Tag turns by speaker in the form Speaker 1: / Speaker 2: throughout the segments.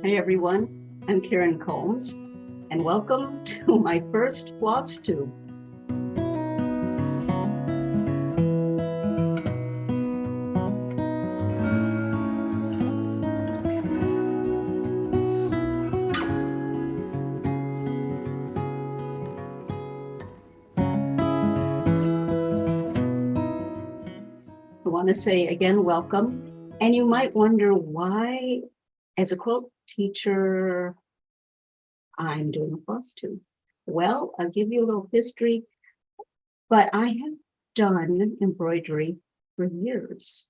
Speaker 1: Hey everyone, I'm Karen Combs, and welcome to my first Flosstube. I want to say again, welcome. And you might wonder why, as a quilt teacher, I'm doing a Flosstube. Well, I'll give you a little history, but I have done embroidery for years.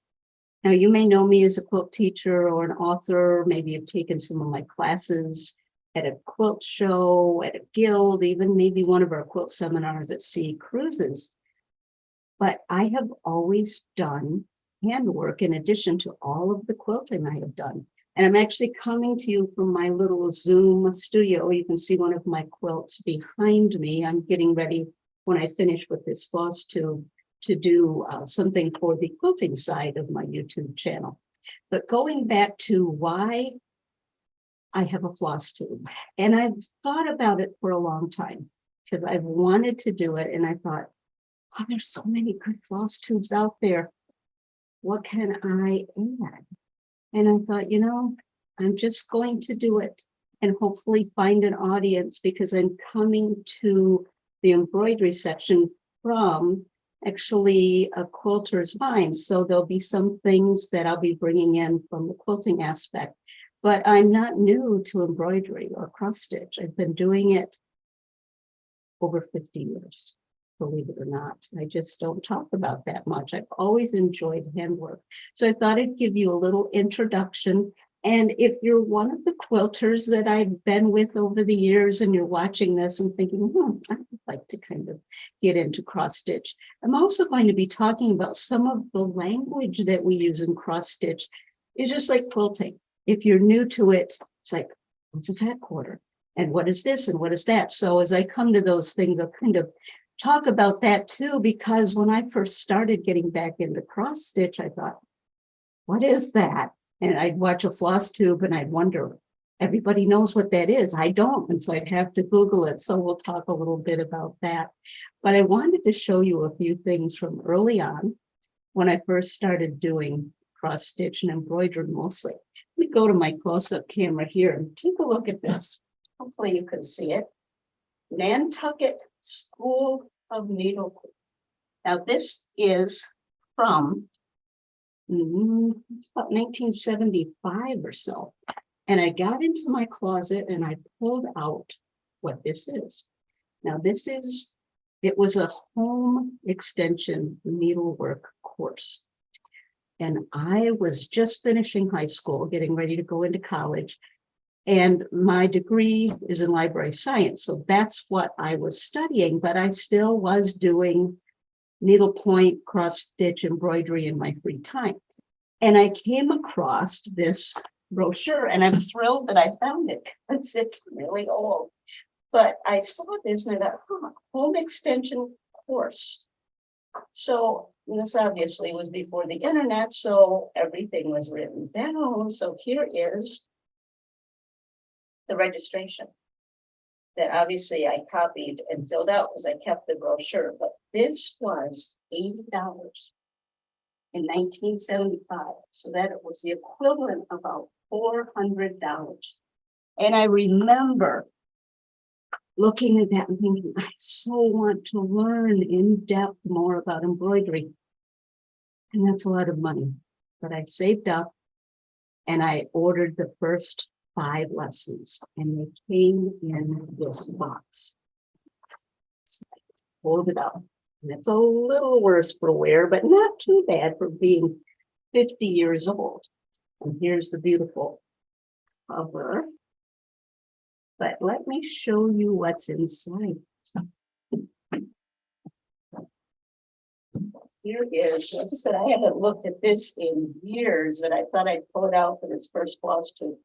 Speaker 1: Now, you may know me as a quilt teacher or an author. Maybe you've taken some of my classes at a quilt show, at a guild, even maybe one of our quilt seminars at sea cruises. But I have always done handwork in addition to all of the quilting I have done. And I'm actually coming to you from my little Zoom studio. You can see one of my quilts behind me. I'm getting ready when I finish with this Flosstube to do something for the quilting side of my YouTube channel. But going back to why I have a Flosstube, and I've thought about it for a long time because I've wanted to do it, and I thought, oh, there's so many good Flosstubes out there. What can I add? And I thought, I'm just going to do it and hopefully find an audience, because I'm coming to the embroidery section from actually a quilter's mind. So there'll be some things that I'll be bringing in from the quilting aspect, but I'm not new to embroidery or cross stitch. I've been doing it over 50 years. Believe it or not. I just don't talk about that much. I've always enjoyed handwork. So I thought I'd give you a little introduction. And if you're one of the quilters that I've been with over the years and you're watching this and thinking, I'd like to kind of get into cross stitch, I'm also going to be talking about some of the language that we use in cross stitch. It's just like quilting. If you're new to it, it's like, what's a fat quarter? And what is this? And what is that? So as I come to those things, I'll kind of talk about that too, because when I first started getting back into cross stitch, I thought, what is that? And I'd watch a Flosstube and I'd wonder, everybody knows what that is. I don't. And so I'd have to Google it. So we'll talk a little bit about that. But I wanted to show you a few things from early on when I first started doing cross stitch and embroidery mostly. Let me go to my close-up camera here and take a look at this. Hopefully you can see it. Nantucket School of Needlery. Now this is from it's about 1975 or so. And I got into my closet and I pulled out what this is. Now it was a home extension needlework course. And I was just finishing high school, getting ready to go into college. And my degree is in library science. So that's what I was studying, but I still was doing needlepoint, cross stitch, embroidery in my free time. And I came across this brochure and I'm thrilled that I found it because it's really old. But I saw this and I thought, home extension course. So this obviously was before the internet, so everything was written down. So here is the registration that obviously I copied and filled out because I kept the brochure, but this was $80 in 1975. So that it was the equivalent of about $400. And I remember looking at that and thinking, I so want to learn in depth more about embroidery. And that's a lot of money, but I saved up and I ordered the first 5 lessons, and they came in this box. So I pulled it out, and it's a little worse for wear, but not too bad for being 50 years old. And here's the beautiful cover. But let me show you what's inside. Here is, like I said, I haven't looked at this in years, but I thought I'd pull it out for this first Flosstube.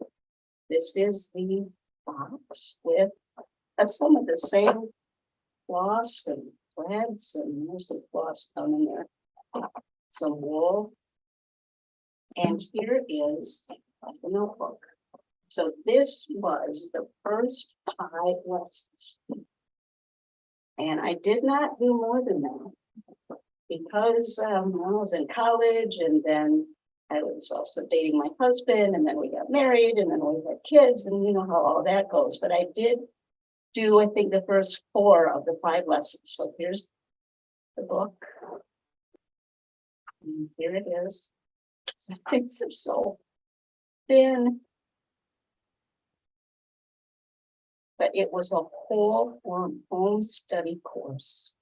Speaker 1: This is the box with some of the same floss and threads and mostly floss down in there. Some wool. And here is the notebook. So this was the first I was. And I did not do more than that because when I was in college, and then I was also dating my husband, and then we got married, and then we had kids, and you know how all that goes. But I did do, I think, the first 4 of the 5 lessons. So here's the book. And here it is. So things are so thin. But it was a whole home study course.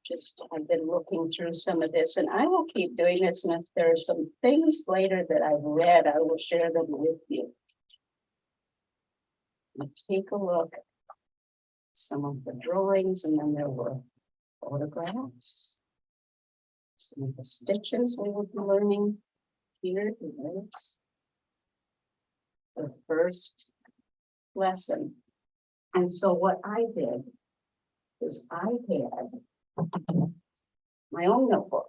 Speaker 1: Just, I've been looking through some of this, and I will keep doing this. And if there are some things later that I've read, I will share them with you. Let's take a look at some of the drawings, and then there were photographs. Some of the stitches we will be learning. Here is the first lesson. And so what I did is I had my own notebook.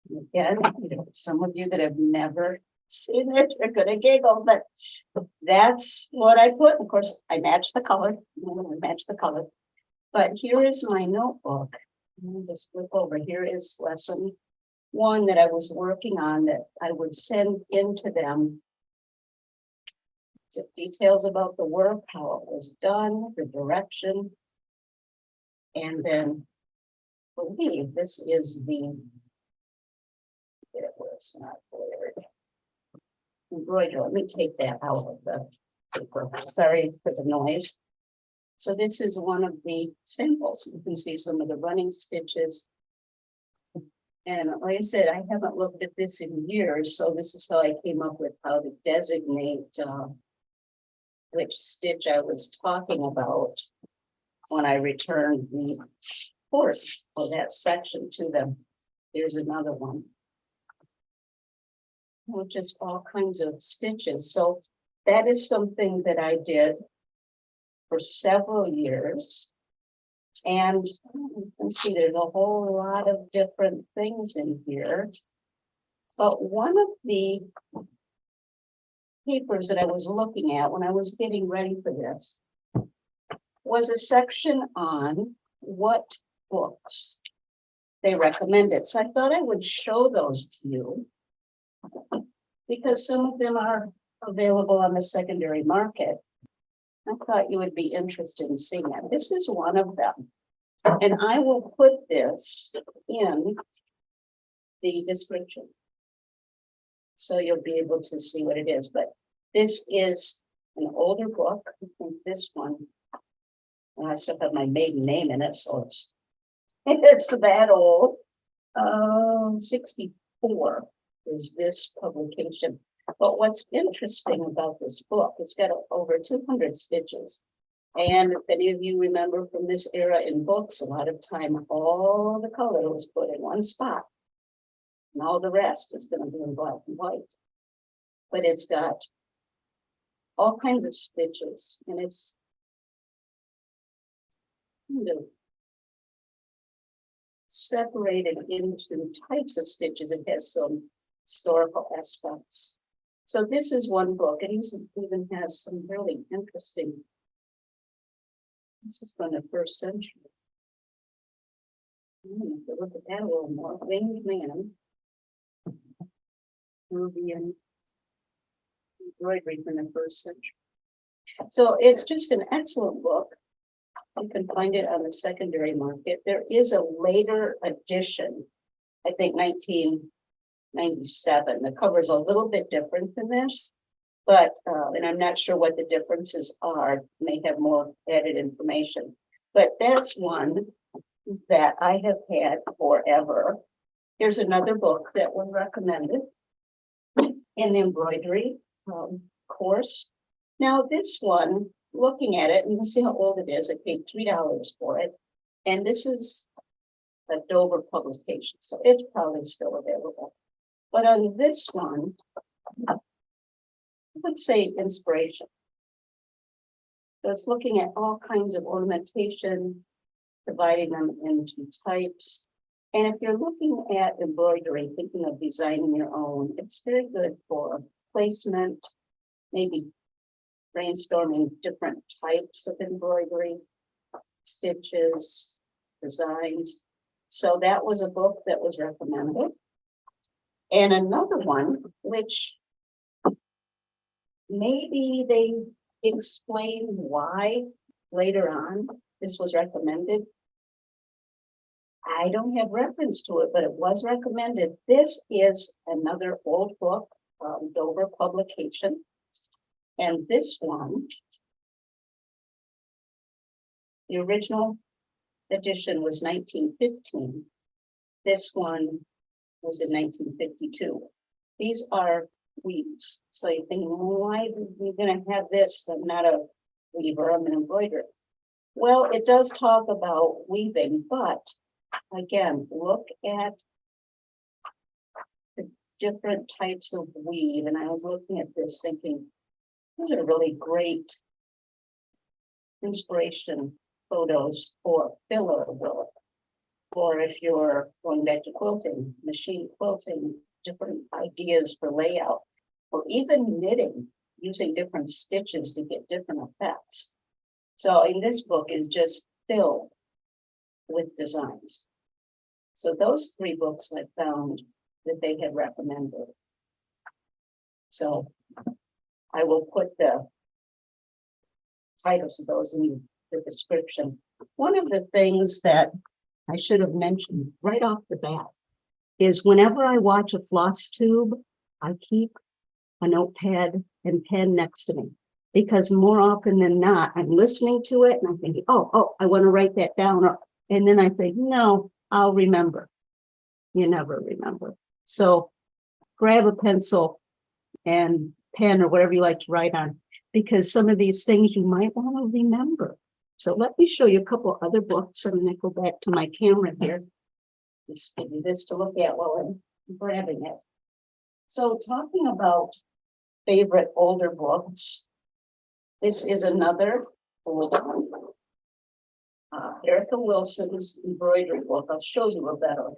Speaker 1: Again, you know, some of you that have never seen it are gonna giggle, but that's what I put. Of course, I matched the color. But here is my notebook. Let me just flip over. Here is lesson 1 that I was working on that I would send into them. Details about the work, how it was done, the direction. And then I believe this is the, it was not blurred. Embroidery. Let me take that out of the paper. Sorry for the noise. So this is one of the samples. You can see some of the running stitches. And like I said, I haven't looked at this in years, so this is how I came up with how to designate which stitch I was talking about when I returned the course for that section to them. Here's another one. Just all kinds of stitches. So that is something that I did for several years. And you can see there's a whole lot of different things in here. But one of the papers that I was looking at when I was getting ready for this was a section on what books they recommended. So I thought I would show those to you because some of them are available on the secondary market. I thought you would be interested in seeing that. This is one of them. And I will put this in the description, so you'll be able to see what it is. But this is an older book. I think this one, and I still have my maiden name in it, so it's that old. 64 is this publication. But what's interesting about this book, it's got over 200 stitches. And if any of you remember from this era in books, a lot of time all the color was put in one spot. And all the rest is going to be in black and white. But it's got all kinds of stitches, and it's kind of separated into types of stitches. It has some historical aspects. So this is one book, and it even has some really interesting. This is from the 1st century. Look at that a little more. Winged Man. Peruvian embroidery from the 1st century. So it's just an excellent book. You can find it on the secondary market. There is a later edition, I think 1997. The cover is a little bit different than this, but and I'm not sure what the differences are. May have more added information, but that's one that I have had forever. Here's another book that was recommended in the embroidery course. Now this one, looking at it, and you can see how old it is. I paid $3 for it, and this is a Dover publication, so it's probably still available. But on this one, I would say inspiration. So it's looking at all kinds of ornamentation, dividing them into types. And if you're looking at embroidery, thinking of designing your own, it's very good for placement, maybe brainstorming different types of embroidery, stitches, designs. So that was a book that was recommended. And another one, which maybe they explain why later on this was recommended. I don't have reference to it, but it was recommended. This is another old book, Dover publication. And this one, the original edition was 1915. This one was in 1952. These are weaves. So you think, why are we going to have this, but not a weaver, I'm an embroiderer? Well, it does talk about weaving, but again, look at the different types of weave. And I was looking at this thinking, these are really great inspiration photos for filler work. Or if you're going back to quilting, machine quilting, different ideas for layout, or even knitting, using different stitches to get different effects. So in this book is just filled with designs. So those three books I found that they had recommended. So I will put the titles of those in the description. One of the things that I should have mentioned right off the bat is whenever I watch a Flosstube, I keep a notepad and pen next to me, because more often than not, I'm listening to it and I'm thinking, oh, I want to write that down. And then I think, no, I'll remember. You never remember. So grab a pencil and pen or whatever you like to write on, because some of these things you might want to remember. So let me show you a couple other books. I'm going to go back to my camera here. Just give you this to look at while I'm grabbing it. So talking about favorite older books, this is another old one. Erica Wilson's embroidery book. I'll show you a better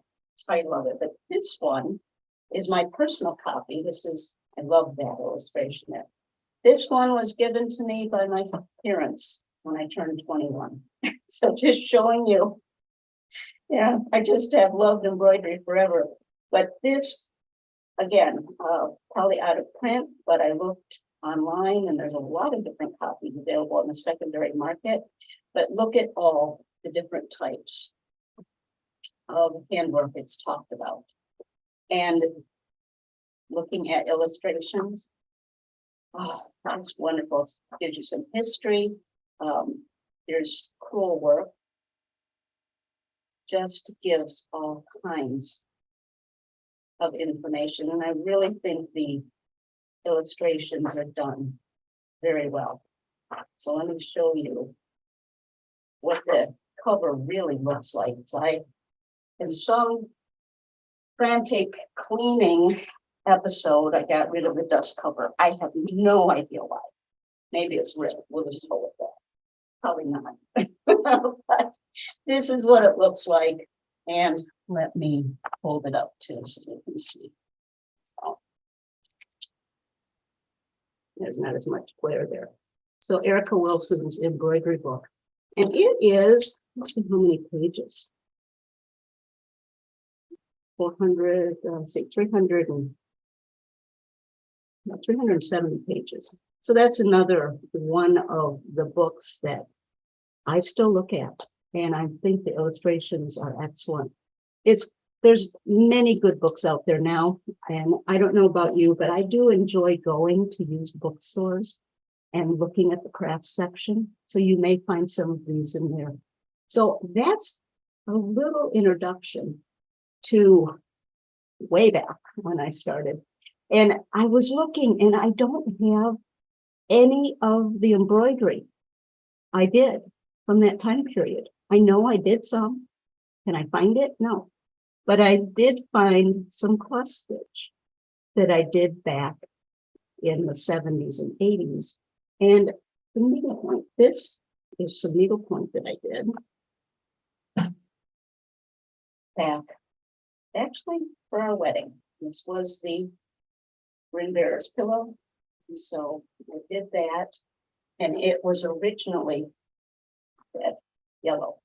Speaker 1: title of it, but this one is my personal copy. This is, I love that illustration there. This one was given to me by my parents when I turned 21. So just showing you, yeah, I just have loved embroidery forever. But this, again, probably out of print, but I looked online and there's a lot of different copies available in the secondary market. But look at all the different types of handwork it's talked about. And looking at illustrations, oh, that's wonderful. It gives you some history. There's crewel work. Just gives all kinds of information. And I really think the illustrations are done very well. So let me show you what the cover really looks like. So in some frantic cleaning episode, I got rid of the dust cover. I have no idea why. Maybe it's real. We'll just go with that. Probably not. But this is what it looks like. And let me hold it up too so you can see. So there's not as much glare there. So Erica Wilson's embroidery book. And it is, let's see how many pages. 400, 370 pages. So that's another one of the books that I still look at, and I think the illustrations are excellent. There's many good books out there now, and I don't know about you, but I do enjoy going to used bookstores and looking at the craft section. So you may find some of these in there. So that's a little introduction to way back when I started. And I was looking and I don't have any of the embroidery I did from that time period. I know I did some. Can I find it? No. But I did find some cross stitch that I did back in the 70s and 80s. And the needlepoint, this is some needlepoint that I did back actually for our wedding. This was the ring bearer's pillow. So I did that, and it was originally that yellow.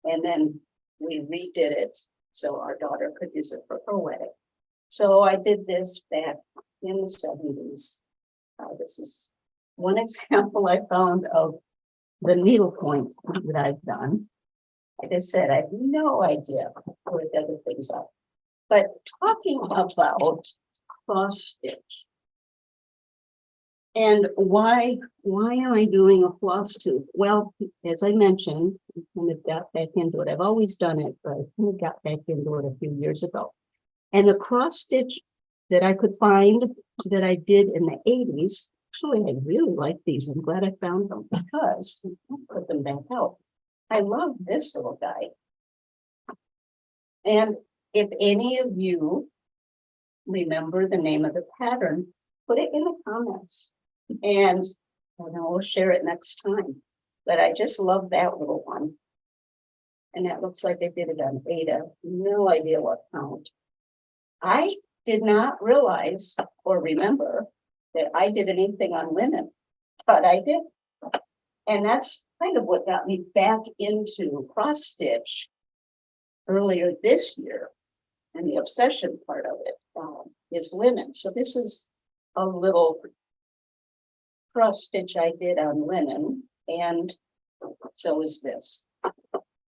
Speaker 1: And then we redid it so our daughter could use it for her wedding. So I did this back in the 70s. This is one example I found of the needlepoint that I've done. Like I said, I have no idea where the other things are. But talking about cross stitch and why am I doing a floss tube? Well, as I mentioned, I kind of got back into it. I've always done it, but I kind of got back into it a few years ago. And the cross stitch that I could find that I did in the 80s, actually, I really like these. I'm glad I found them because I put them back out. I love this little guy. And if any of you remember the name of the pattern, put it in the comments and we'll share it next time. But I just love that little one. And that looks like I did it on Ada. No idea what count. I did not realize or remember that I did anything on linen, but I did. And that's kind of what got me back into cross stitch earlier this year. And the obsession part of it is linen. So this is a little cross stitch I did on linen, and so is this.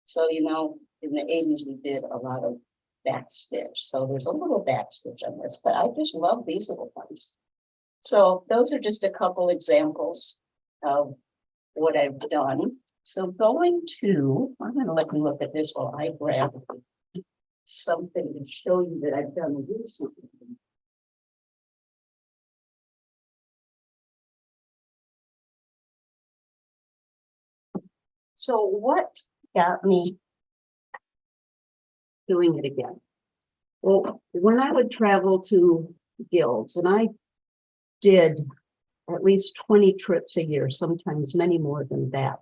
Speaker 1: So, you know, in the 80s, we did a lot of back stitch. So there's a little back stitch on this, but I just love these little ones. So those are just a couple examples of what I've done. So I'm going to let you look at this while I grab something to show you that I've done recently. So what got me doing it again? Well, when I would travel to guilds, and I did at least 20 trips a year, sometimes many more than that,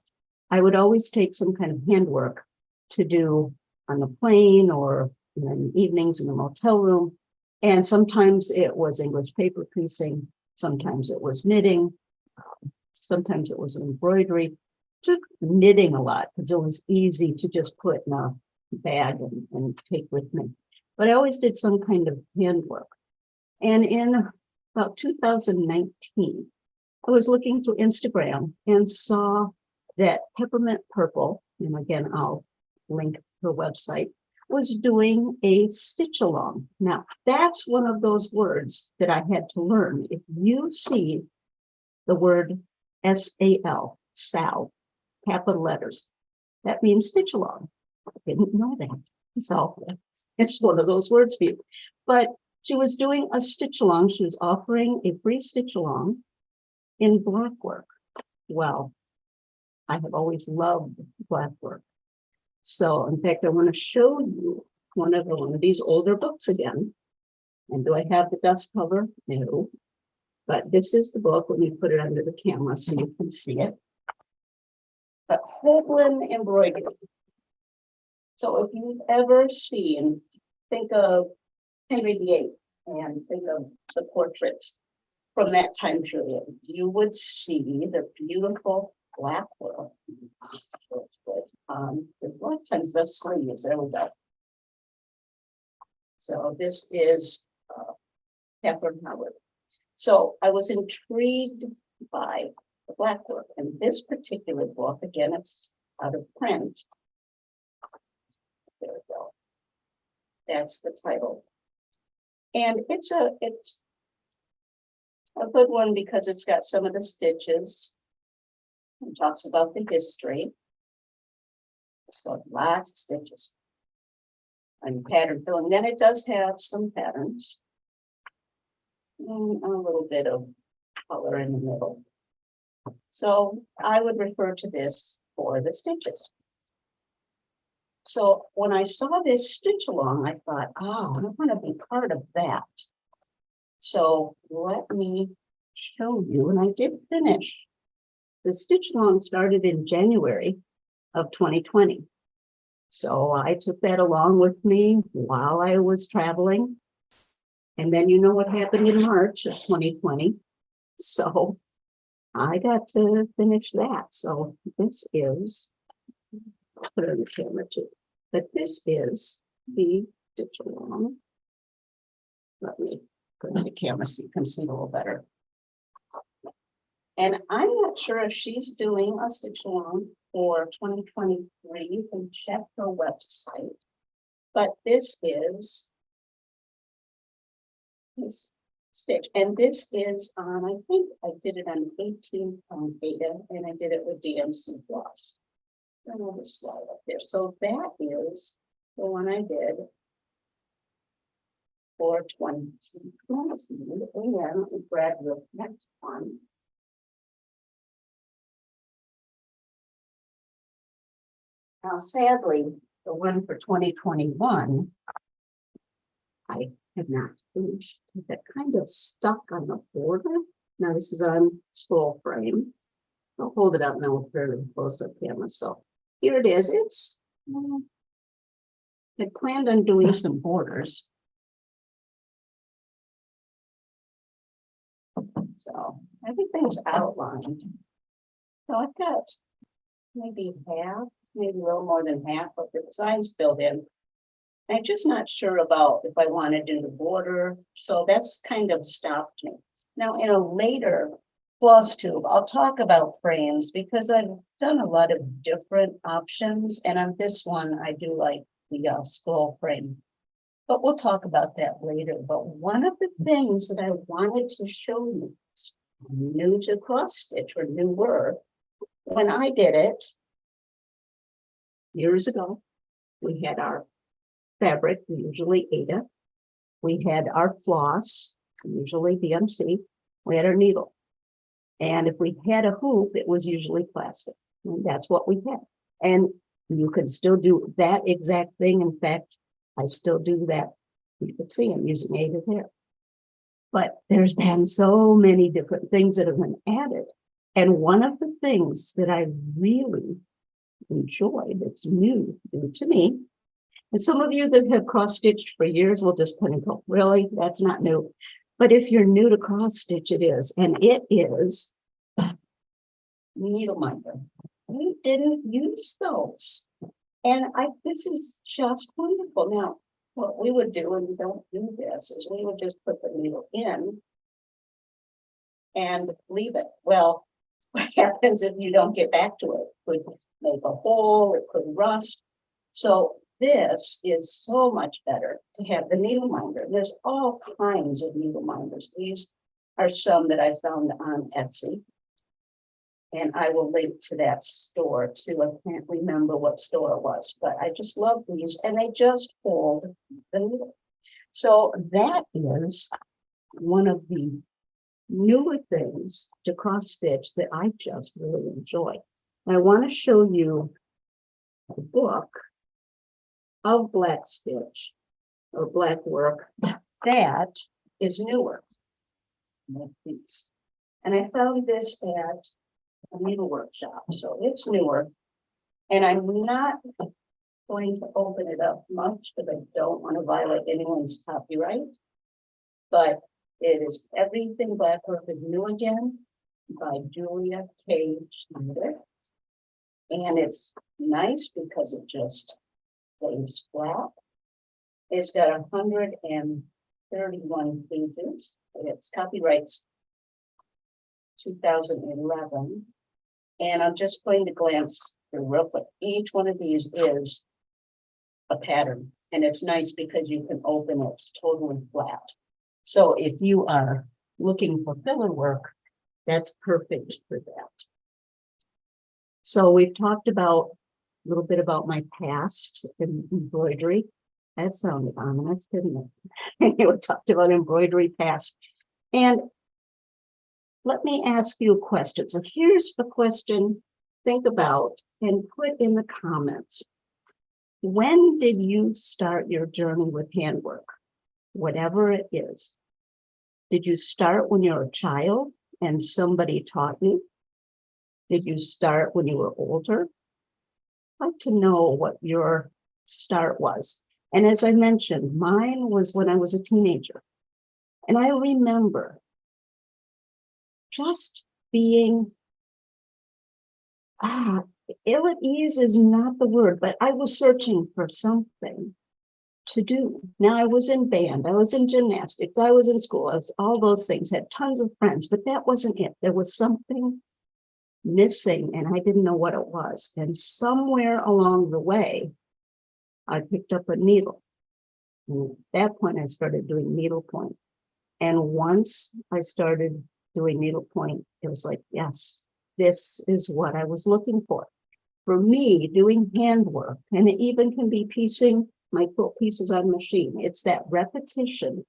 Speaker 1: I would always take some kind of handwork to do on the plane or in the evenings in the motel room. And sometimes it was English paper piecing, sometimes it was knitting, sometimes it was embroidery. Took knitting a lot because it was easy to just put in a bag and take with me. But I always did some kind of handwork. And in about 2019, I was looking through Instagram and saw that Peppermint Purple, and again, I'll link her website, was doing a stitch along. Now, that's one of those words that I had to learn. If you see the word S-A-L, Sal, capital letters, that means stitch along. I didn't know that. So it's one of those words for you. But she was doing a stitch along. She was offering a free stitch along in black work. Well, I have always loved black work. So in fact, I want to show you one of these older books again. And do I have the dust cover? No. But this is the book. Let me put it under the camera so you can see it. But Jacqueline Embroidery. So if you've ever seen, think of Henry VIII and think of the portraits from that time period, you would see the beautiful black work. A lot of times the sleeves, there we go. So this is Catherine Howard. So I was intrigued by the black work, and this particular book, again, it's out of print. There we go. That's the title. And it's a good one because it's got some of the stitches. It talks about the history. It's got lots of stitches and pattern filling. Then it does have some patterns and a little bit of color in the middle. So I would refer to this for the stitches. So when I saw this stitch along, I thought, oh, I want to be part of that. So let me show you, and I did finish. The stitch along started in January of 2020. So I took that along with me while I was traveling. And then you know what happened in March of 2020. So I got to finish that. So this is, I'll put it on the camera too, but this is the stitch along. Let me put it on the camera so you can see it a little better. And I'm not sure if she's doing a stitch along for 2023. You can check her website. But this is this stitch, and this is on, I think I did it on 18-pound beta, and I did it with DMC floss. I know the slide up there. So that is the one I did for 2020. And let me grab the next one. Now, sadly, the one for 2021, I have not finished. That kind of stuck on the border. Now this is on scroll frame. I'll hold it up now with very close up camera. So here it is. It's I planned on doing some borders. So everything's outlined. So I've got maybe half, maybe a little more than half of the designs filled in. I'm just not sure about if I want to do the border. So that's kind of stopped me. Now in a later Flosstube, I'll talk about frames because I've done a lot of different options. And on this one, I do like the scroll frame. But we'll talk about that later. But one of the things that I wanted to show you, new to cross stitch or newer, when I did it years ago, we had our fabric, usually Ada. We had our floss, usually DMC. We had our needle. And if we had a hoop, it was usually plastic. And that's what we had. And you can still do that exact thing. In fact, I still do that. You can see I'm using Ada there. But there's been so many different things that have been added. And one of the things that I really enjoyed, that's new to me, and some of you that have cross-stitched for years will just kind of go, really? That's not new. But if you're new to cross-stitch, it is. And it is needle minder. We didn't use those. And this is just wonderful. Now, what we would do, and we don't do this, is we would just put the needle in and leave it. Well, what happens if you don't get back to it? It could make a hole, it could rust. So this is so much better to have the needle minder. There's all kinds of needle minders. These are some that I found on Etsy. And I will link to that store too. I can't remember what store it was, but I just love these and they just hold the needle. So that is one of the newer things to cross stitch that I just really enjoy. And I want to show you a book of black stitch or black work that is newer. And I found this at a needle workshop, so it's newer. And I'm not going to open it up much because I don't want to violate anyone's copyright. But it is Everything Black Work is New Again by Julia K. Schneider. And it's nice because it just lays flat. It's got 131 pages. It's copyrights 2011. And I'm just going to glance through real quick. Each one of these is a pattern. And it's nice because you can open it totally flat. So if you are looking for filler work, that's perfect for that. So we've talked about a little bit about my past in embroidery. That sounded ominous, didn't it? We talked about embroidery past. And let me ask you a question. So here's the question, think about and put in the comments. When did you start your journey with handwork? Whatever it is. Did you start when you were a child and somebody taught you? Did you start when you were older? I'd like to know what your start was. And as I mentioned, mine was when I was a teenager. And I remember just being, ill at ease is not the word, but I was searching for something to do. Now I was in band, I was in gymnastics, I was in school, I was all those things, had tons of friends, but that wasn't it. There was something missing and I didn't know what it was. And somewhere along the way, I picked up a needle. And at that point, I started doing needlepoint. And once I started doing needlepoint, it was like, yes, this is what I was looking for. For me, doing handwork, and it even can be piecing my quilt pieces on machine. It's that repetition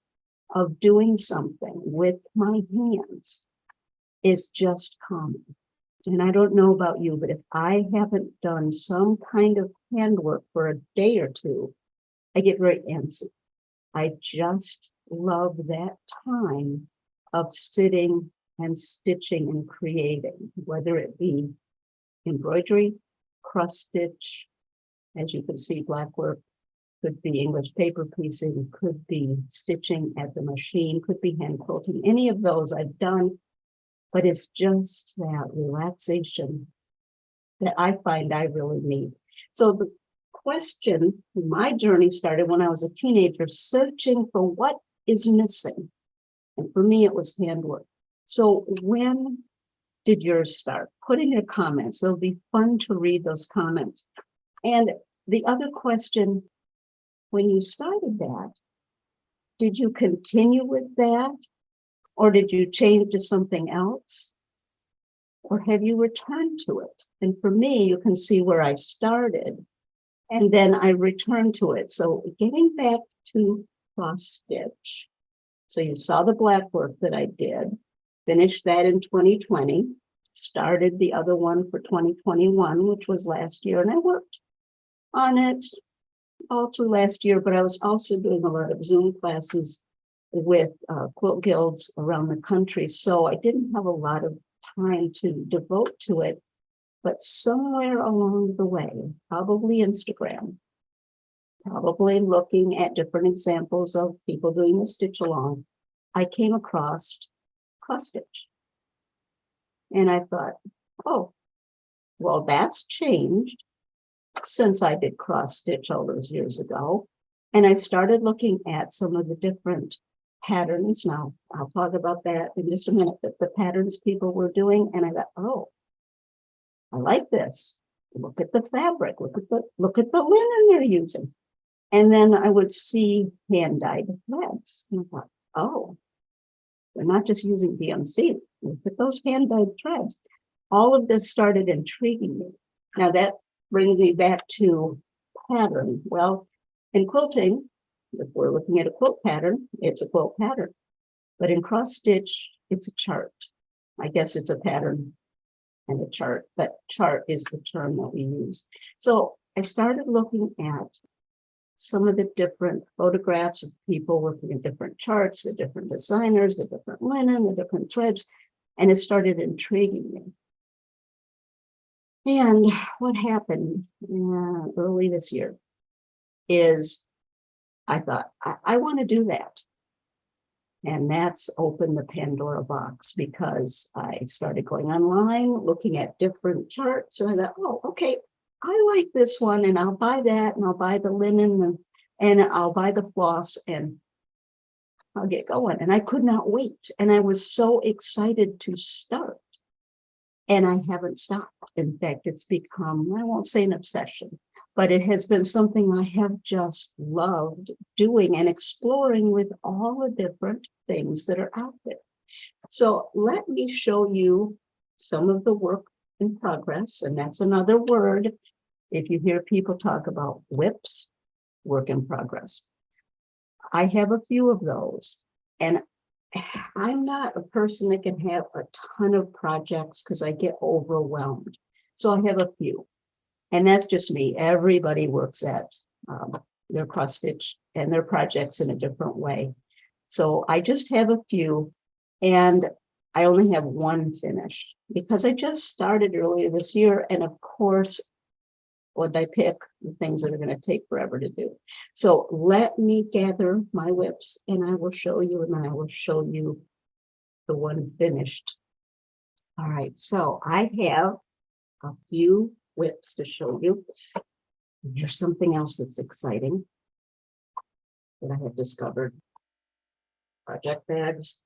Speaker 1: of doing something with my hands is just common. And I don't know about you, but if I haven't done some kind of handwork for a day or two, I get very antsy. I just love that time of sitting and stitching and creating, whether it be embroidery, cross stitch, as you can see, black work, could be English paper piecing, could be stitching at the machine, could be hand quilting. Any of those I've done, but it's just that relaxation that I find I really need. So the question, my journey started when I was a teenager, searching for what is missing. And for me, it was handwork. So when did yours start? Put in your comments. It'll be fun to read those comments. And the other question, when you started that, did you continue with that? Or did you change to something else? Or have you returned to it? And for me, you can see where I started and then I returned to it. So getting back to cross stitch. So you saw the black work that I did, finished that in 2020, started the other one for 2021, which was last year. And I worked on it all through last year, but I was also doing a lot of Zoom classes with quilt guilds around the country. So I didn't have a lot of time to devote to it, but somewhere along the way, probably Instagram, probably looking at different examples of people doing the stitch along, I came across cross stitch. And I thought, oh, well, that's changed since I did cross stitch all those years ago. And I started looking at some of the different patterns. Now, I'll talk about that in just a minute, but the patterns people were doing. And I thought, oh, I like this. Look at the fabric, look at the linen they're using. And then I would see hand-dyed threads. And I thought, oh, they're not just using DMC. Look at those hand-dyed threads. All of this started intriguing me. Now that brings me back to pattern. Well, in quilting, if we're looking at a quilt pattern, it's a quilt pattern. But in cross stitch, it's a chart. I guess it's a pattern and a chart, but chart is the term that we use. So I started looking at some of the different photographs of people working in different charts, the different designers, the different linen, the different threads, and it started intriguing me. And what happened early this year is I thought, I want to do that. And that's opened the Pandora box because I started going online, looking at different charts, and I thought, oh, okay, I like this one, and I'll buy that, and I'll buy the linen, and I'll buy the floss, and I'll get going. And I could not wait. And I was so excited to start. And I haven't stopped. In fact, it's become, I won't say an obsession, but it has been something I have just loved doing and exploring with all the different things that are out there. So let me show you some of the work in progress. And that's another word. If you hear people talk about WIPS, work in progress. I have a few of those. And I'm not a person that can have a ton of projects because I get overwhelmed. So I have a few. And that's just me. Everybody works at their cross stitch and their projects in a different way. So I just have a few, and I only have one finished because I just started earlier this year. And of course, what I pick, the things that are going to take forever to do. So let me gather my WIPs and I will show you, and then I will show you the one finished All right, so I have a few WIPs to show you. Here's something else that's exciting that I have discovered. Project bags.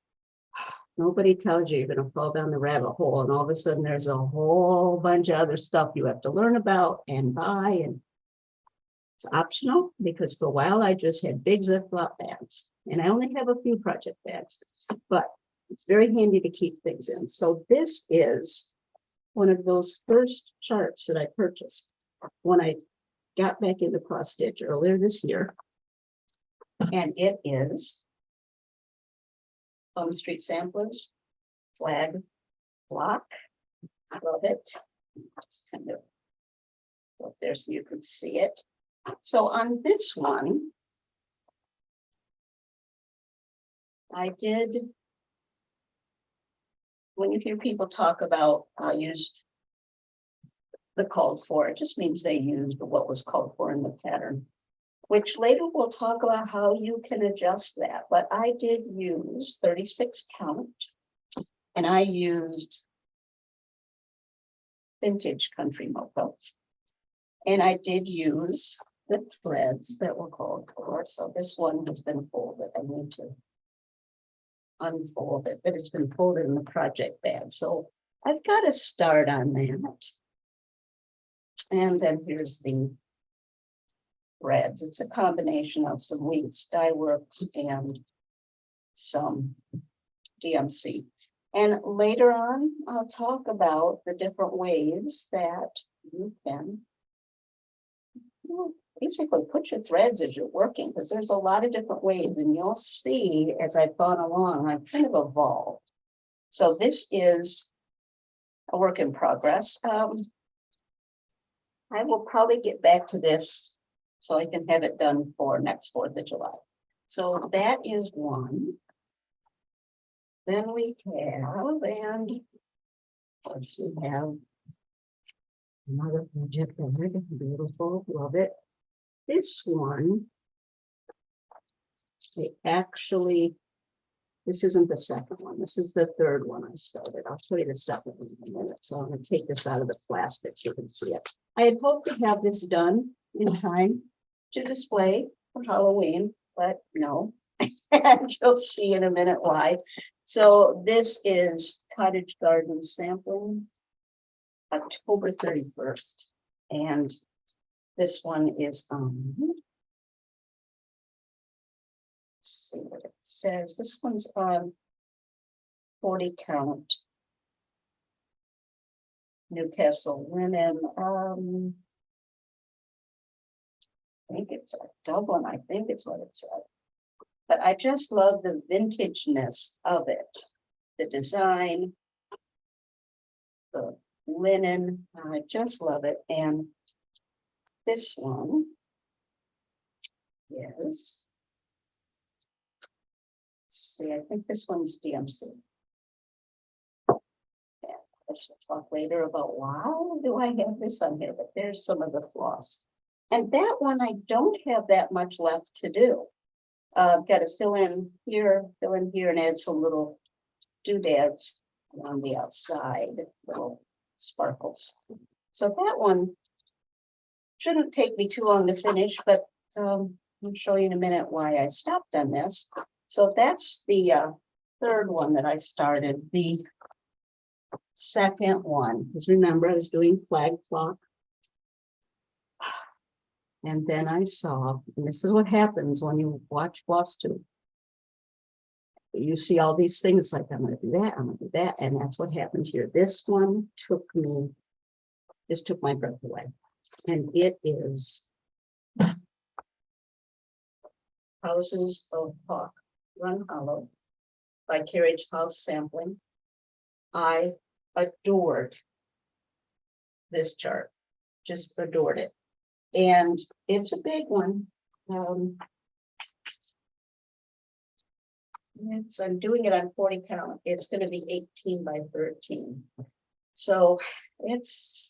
Speaker 1: Nobody tells you you're going to fall down the rabbit hole, and all of a sudden there's a whole bunch of other stuff you have to learn about and buy, and it's optional because for a while I just had big Ziploc bags, and I only have a few project bags, but it's very handy to keep things in. So this is one of those first charts that I purchased when I got back into cross stitch earlier this year, and it is Plum Street Samplers flag block. I love it. Just kind of go up there so you can see it. So on this one, I did, when you hear people talk about used the called for, it just means they used what was called for in the pattern, which later we'll talk about how you can adjust that. But I did use 36 count, and I used vintage country mocha. And I did use the threads that were called for. So this one has been folded. I need to unfold it, but it's been folded in the project bag. So I've got to start on that. And then here's the threads. It's a combination of some Wheats Dye Works and some DMC. And later on, I'll talk about the different ways that you can basically put your threads as you're working, because there's a lot of different ways, and you'll see as I've gone along, I've kind of evolved. So this is a work in progress. I will probably get back to this so I can have it done for next 4th of July. So that is one. Then we have, and of course we have another project bag, beautiful, love it. This one, this isn't the second one, this is the third one I started. I'll show you the second one in a minute. So I'm going to take this out of the plastic so you can see it. I had hoped to have this done in time to display for Halloween, but no. And you'll see in a minute why. So this is Cottage Garden Sampling, October 31st. And this one is let's see what it says. This one's on 40 count Newcastle linen. I think it's a Dublin, I think is what it said. But I just love the vintageness of it. The design, the linen, I just love it. And this one is, see, I think this one's DMC. Yeah, let's talk later about why do I have this on here, but there's some of the floss. And that one, I don't have that much left to do. I've got to fill in here, and add some little doodads on the outside, little sparkles. So that one shouldn't take me too long to finish, but I'll show you in a minute why I stopped on this. So that's the third one that I started. The second one, because remember I was doing flag flock. And then I saw, and this is what happens when you watch Flosstube. You see all these things like, I'm going to do that, I'm going to do that. And that's what happened here. This one took my breath away. And it is Houses of Hawk Run Hollow by Carriage House Sampling. I adored this chart, just adored it. And it's a big one. I'm doing it on 40 count. It's going to be 18 by 13. So it's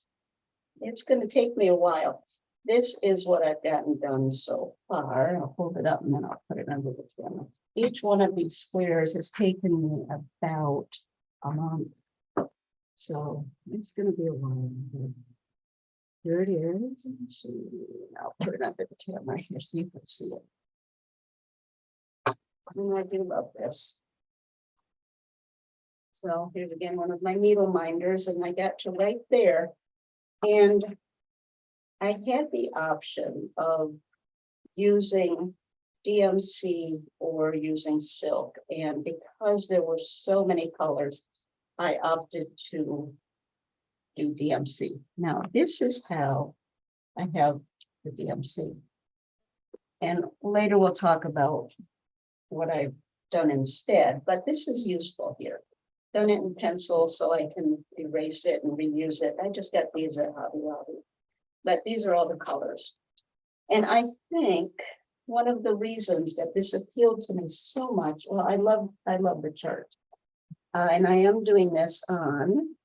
Speaker 1: going to take me a while. This is what I've gotten done so far. I'll hold it up and then I'll put it under the camera. Each one of these squares has taken me about a month. So it's going to be a while. Here it is. Let's see. I'll put it under the camera here so you can see it. What do I do about this? So here's again one of my needle minders, and I got to right there. And I had the option of using DMC or using silk. And because there were so many colors, I opted to do DMC. Now, this is how I have the DMC. And later we'll talk about what I've done instead, but this is useful here. Done it in pencil so I can erase it and reuse it. I just got these at Hobby Lobby, but these are all the colors. And I think one of the reasons that this appealed to me so much, well, I love the chart. And I am doing this on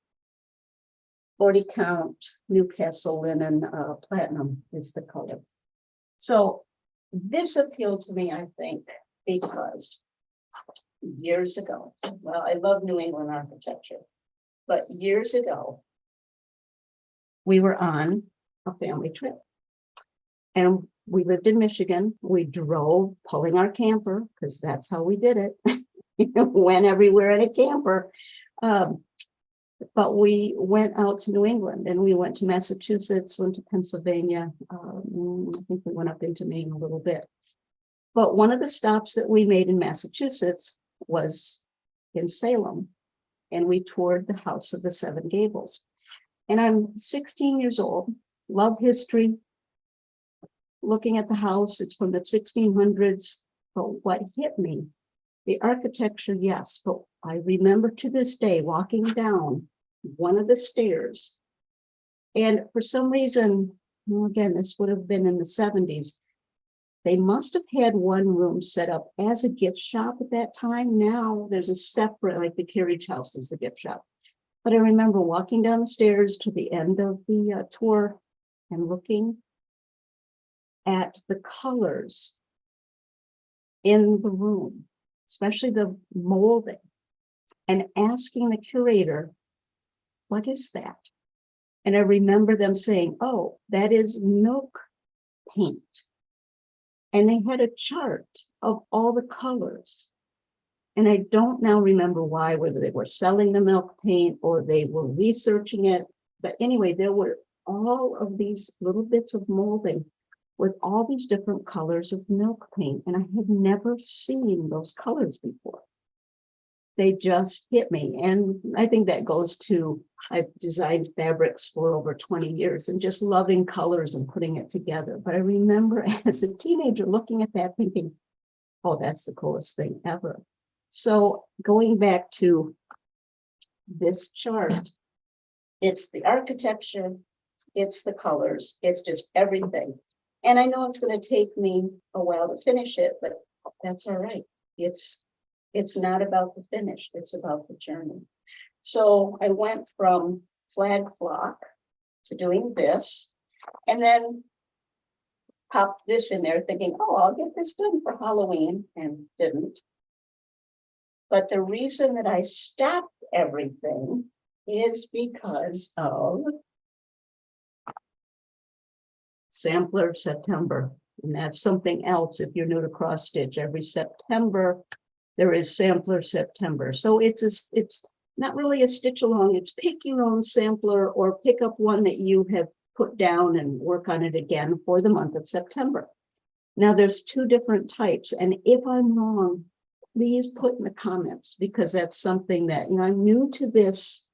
Speaker 1: 40 count Newcastle linen platinum is the color. So this appealed to me, I think, because years ago, well, I love New England architecture, but years ago, we were on a family trip. And we lived in Michigan. We drove pulling our camper because that's how we did it. Went everywhere in a camper. But we went out to New England and we went to Massachusetts, went to Pennsylvania. I think we went up into Maine a little bit. But one of the stops that we made in Massachusetts was in Salem. And we toured the House of the Seven Gables. And I'm 16 years old, love history. Looking at the house, it's from the 1600s. But what hit me, the architecture, yes, but I remember to this day walking down one of the stairs. And for some reason, well, again, this would have been in the 70s. They must have had one room set up as a gift shop at that time. Now there's a separate, like the carriage house is the gift shop. But I remember walking down the stairs to the end of the tour and looking at the colors in the room, especially the molding, and asking the curator, what is that? And I remember them saying, oh, that is milk paint. And they had a chart of all the colors. And I don't now remember why, whether they were selling the milk paint or they were researching it. But anyway, there were all of these little bits of molding with all these different colors of milk paint. And I had never seen those colors before. They just hit me. And I think that goes to, I've designed fabrics for over 20 years and just loving colors and putting it together. But I remember as a teenager looking at that thinking, oh, that's the coolest thing ever. So going back to this chart, it's the architecture, it's the colors, it's just everything. And I know it's going to take me a while to finish it, but that's all right. It's not about the finish, it's about the journey. So I went from flag flock to doing this, and then popped this in there thinking, oh, I'll get this done for Halloween, and didn't. But the reason that I stopped everything is because of Sampler September. And that's something else if you're new to cross stitch. Every September, there is Sampler September. So it's not really a stitch along, it's pick your own sampler or pick up one that you have put down and work on it again for the month of September. Now there's two different types. And if I'm wrong, please put in the comments, because that's something that, I'm new to this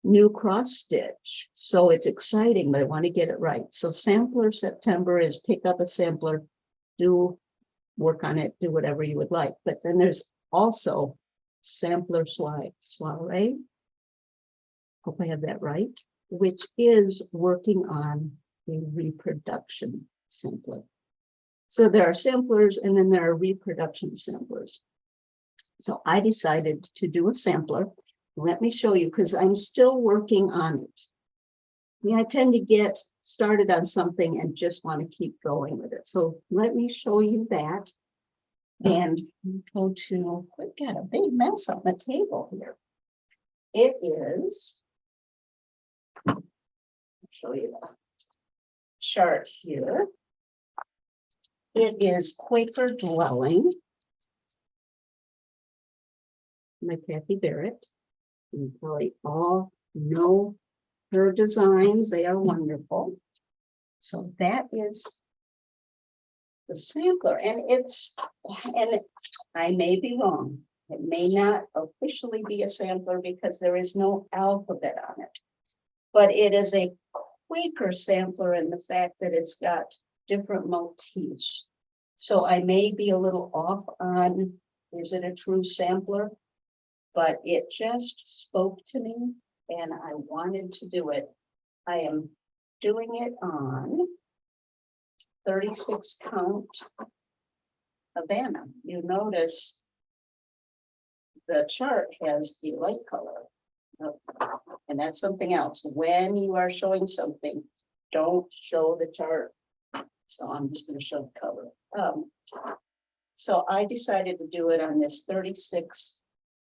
Speaker 1: new cross stitch. So it's exciting, but I want to get it right. So Sampler September is pick up a sampler, do work on it, do whatever you would like. But then there's also Sampler Soiree. Hope I have that right, which is working on a reproduction sampler. So there are samplers and then there are reproduction samplers. So I decided to do a sampler. Let me show you, because I'm still working on it. I tend to get started on something and just want to keep going with it. So let me show you that. And go to, we've got a big mess on the table here. It is show you the chart here. It is Quaker Dwelling by Kathy Barrett. You probably all know her designs. They are wonderful. So that is the sampler, and I may be wrong. It may not officially be a sampler because there is no alphabet on it, but it is a Quaker sampler in the fact that it's got different motifs. So I may be a little off on, is it a true sampler? But it just spoke to me and I wanted to do it. I am doing it on 36 count Havana. You notice the chart has the light color. And that's something else. When you are showing something, don't show the chart. So I'm just going to show the cover. So I decided to do it on this 36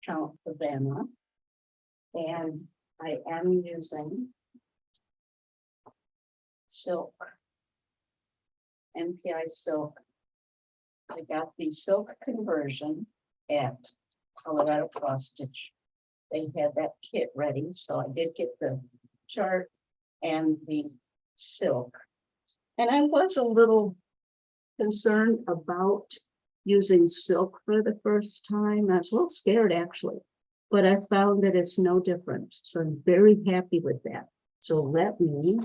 Speaker 1: count Havana. And I am using silk, MPI silk. I got the silk conversion at Colorado Cross Stitch. They had that kit ready, so I did get the chart and the silk. And I was a little concerned about using silk for the first time. I was a little scared actually, but I found that it's no different. So I'm very happy with that. So let me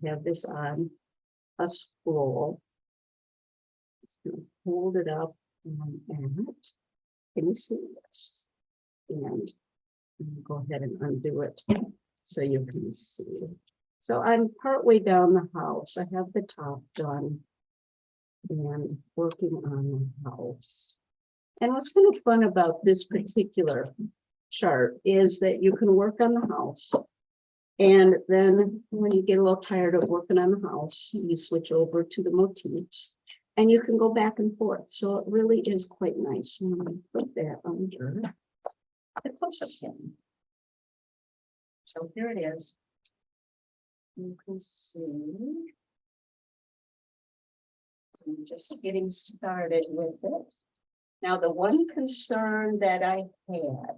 Speaker 1: have this on a scroll. Just gonna hold it up and can you see this? And go ahead and undo it so you can see. So I'm partway down the house. I have the top done and working on the house. And what's kind of fun about this particular chart is that you can work on the house. And then when you get a little tired of working on the house, you switch over to the motifs and you can go back and forth. So it really is quite nice. I'm going to put that under the close-up pin. So here it is. You can see. I'm just getting started with it. Now, the one concern that I had,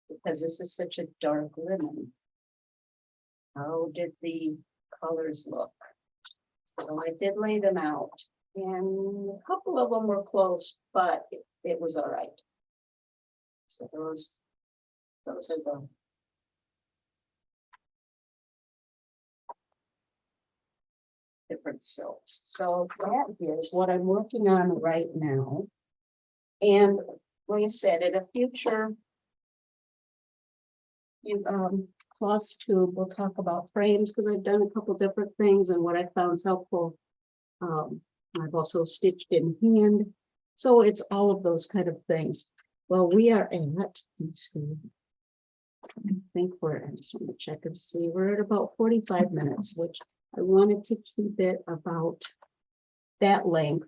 Speaker 1: because this is such a dark linen, how did the colors look? So I did lay them out, and a couple of them were close, but it was all right. So those are the different silks. So that is what I'm working on right now. And like I said, in a future Flosstube, we'll talk about frames because I've done a couple different things and what I found is helpful. I've also stitched in hand. So it's all of those kind of things. Well, we are at, let's see. I think I just want to check and see. We're at about 45 minutes, which I wanted to keep it about that length.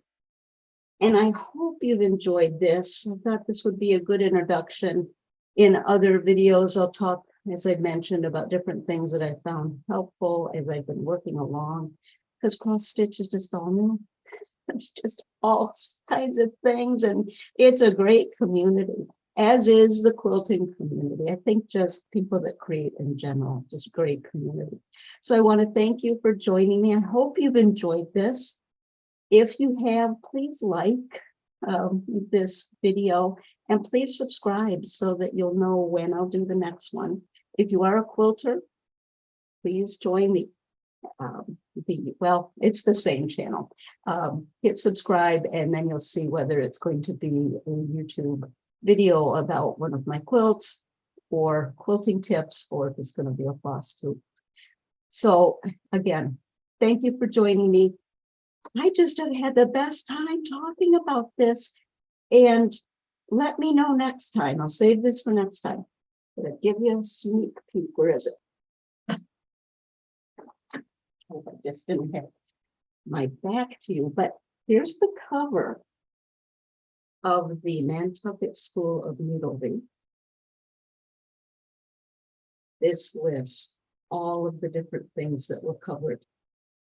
Speaker 1: And I hope you've enjoyed this. I thought this would be a good introduction. In other videos, I'll talk, as I mentioned, about different things that I found helpful as I've been working along. Because cross stitch is just all new. There's just all kinds of things, and it's a great community, as is the quilting community. I think just people that create in general, just great community. So I want to thank you for joining me. I hope you've enjoyed this. If you have, please like this video and please subscribe so that you'll know when I'll do the next one. If you are a quilter, please join me. Well, it's the same channel. Hit subscribe and then you'll see whether it's going to be a YouTube video about one of my quilts or quilting tips, or if it's going to be a Flosstube. So again, thank you for joining me. I just have had the best time talking about this, and let me know next time. I'll save this for next time. But I'll give you a sneak peek. Where is it? Oh, I just didn't have my back to you, but here's the cover of the Nantucket School of Needlery. This list all of the different things that were covered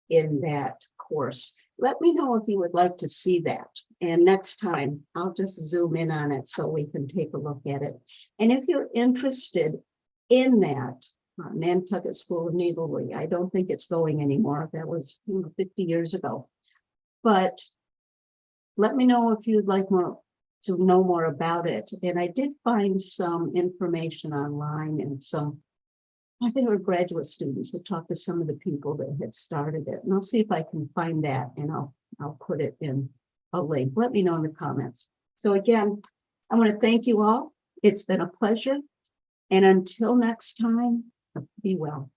Speaker 1: in that course. Let me know if you would like to see that. And next time, I'll just zoom in on it so we can take a look at it. And if you're interested in that, Nantucket School of Needlery, I don't think it's going anymore. That was 50 years ago. But let me know if you'd like more to know more about it. And I did find some information online and I think were graduate students that talked to some of the people that had started it. And I'll see if I can find that and I'll put it in a link. Let me know in the comments. So again, I want to thank you all. It's been a pleasure. And until next time, be well.